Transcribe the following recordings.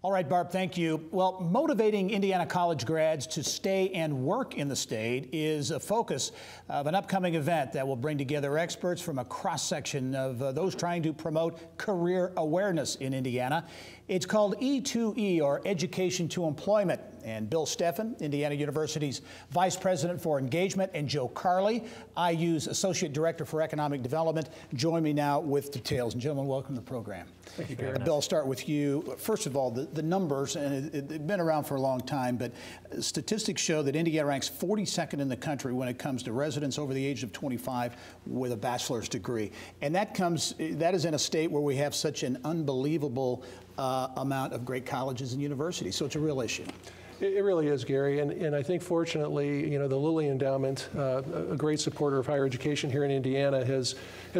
All right, Barb, thank you. Well, motivating Indiana college grads to stay and work in the state is a focus of an upcoming event that will bring together experts from a cross-section of those trying to promote career awareness in Indiana. It's called E2E, or Education to Employment. And Bill Steffen, Indiana University's Vice President for Engagement, and Joe Carley, IU's Associate Director for Economic Development, join me now with details. And gentlemen, welcome to the program. Thank you, Gary. Bill, I'll start with you. First of all, the numbers, and it's been around for a long time, but statistics show that Indiana ranks 42nd in the country when it comes to residents over the age of 25 with a bachelor's degree. And that is in a state where we have such an unbelievable amount of great colleges and universities. So it's a real issue. It really is, Gary, and I think fortunately, the Lilly Endowment, a great supporter of higher education here in Indiana, has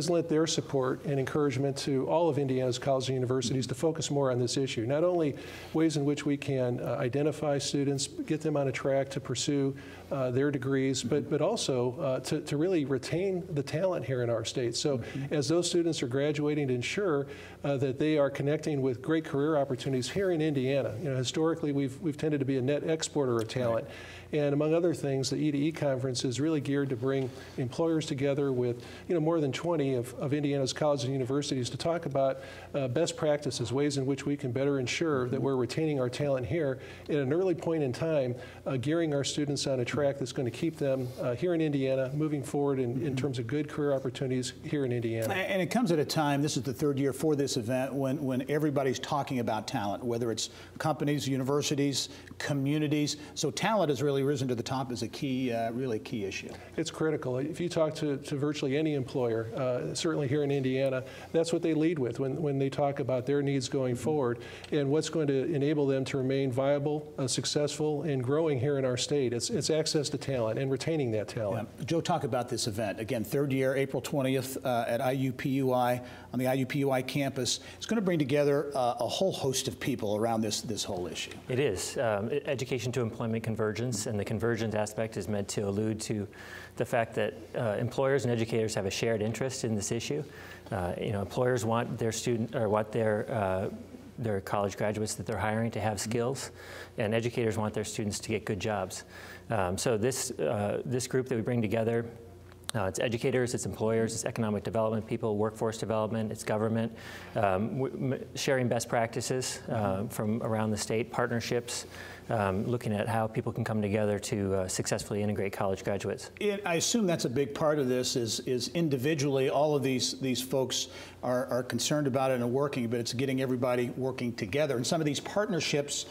lent their support and encouragement to all of Indiana's colleges and universities to focus more on this issue. Not only ways in which we can identify students, get them on a track to pursue their degrees, but also to really retain the talent here in our state. So as those students are graduating, to ensure that they are connecting with great career opportunities here in Indiana. Historically, we've tended to be a net exporter of talent. Right. And among other things, the E2E conference is really geared to bring employers together with more than 20 of Indiana's colleges and universities to talk about best practices, ways in which we can better ensure that we're retaining our talent here at an early point in time, gearing our students on a track that's going to keep them here in Indiana moving forward in terms of good career opportunities here in Indiana. And it comes at a time, this is the third year for this event, when everybody's talking about talent, whether it's companies, universities, communities. So talent has really risen to the top as a key, really key issue. It's critical. If you talk to virtually any employer, certainly here in Indiana, that's what they lead with when they talk about their needs going forward and what's going to enable them to remain viable, successful, and growing here in our state. It's access to talent and retaining that talent. Yeah. Joe, talk about this event. Again, third year, April 20th at IUPUI, on the IUPUI campus. It's going to bring together a whole host of people around this whole issue. It is. Education to Employment Convergence, and the convergence aspect is meant to allude to the fact that employers and educators have a shared interest in this issue. Employers want their their college graduates that they're hiring to have skills, and educators want their students to get good jobs. So this group that we bring together, it's educators, it's employers, it's economic development people, workforce development, it's government, sharing best practices from around the state, partnerships, looking at how people can come together to successfully integrate college graduates. I assume that's a big part of this is individually all of these folks are concerned about it and are working, but it's getting everybody working together. And some of these partnerships,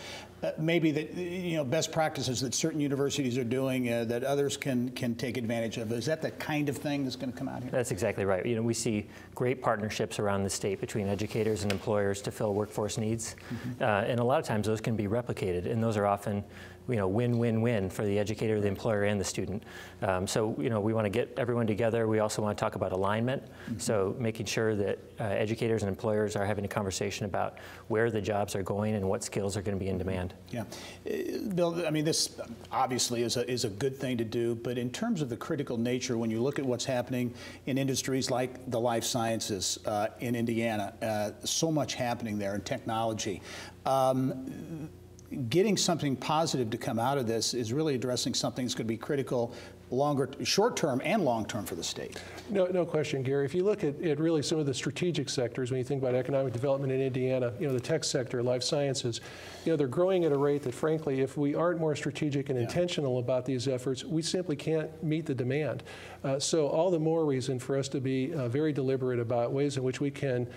maybe that best practices that certain universities are doing that others can take advantage of. Is that the kind of thing that's going to come out here? That's exactly right. We see great partnerships around the state between educators and employers to fill workforce needs, and a lot of times those can be replicated, and those are often win-win-win for the educator, the employer, and the student. So we want to get everyone together. We also want to talk about alignment, so making sure that educators and employers are having a conversation about where the jobs are going and what skills are going to be in demand. Yeah, Bill, I mean, this obviously is a good thing to do, but in terms of the critical nature, when you look at what's happening in industries like the life sciences in Indiana, so much happening there in technology, getting something positive to come out of this is really addressing something that's going to be critical short-term and long-term for the state. No question, Gary. If you look at really some of the strategic sectors, when you think about economic development in Indiana, the tech sector, life sciences, they're growing at a rate that, frankly, if we aren't more strategic and intentional about these efforts, we simply can't meet the demand. So all the more reason for us to be very deliberate about ways in which we can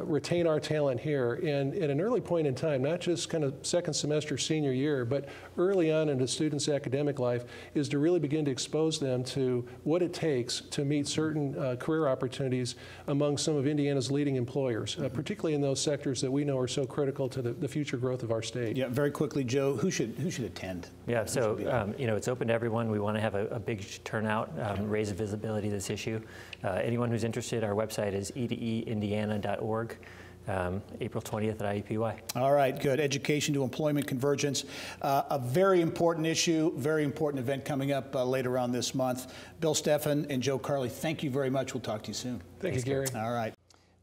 retain our talent here, and at an early point in time, not just kind of second semester, senior year, but early on in a student's academic life, is to really begin to expose them to what it takes to meet certain career opportunities among some of Indiana's leading employers, particularly in those sectors that we know are so critical to the future growth of our state. Yeah, very quickly, Joe, who should attend? Yeah, so it's open to everyone. We want to have a big turnout, raise the visibility of this issue. Anyone who's interested, our website is e2eindiana.org. April 20th at IUPUI. All right, good. Education to Employment Convergence. A very important issue, very important event coming up later on this month. Bill Steffen and Joe Carley, thank you very much. We'll talk to you soon. Thank you, Gary. All right.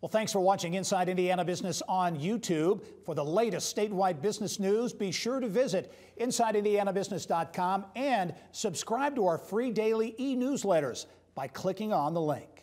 Well, thanks for watching Inside Indiana Business on YouTube. For the latest statewide business news, be sure to visit InsideIndianaBusiness.com and subscribe to our free daily e-newsletters by clicking on the link.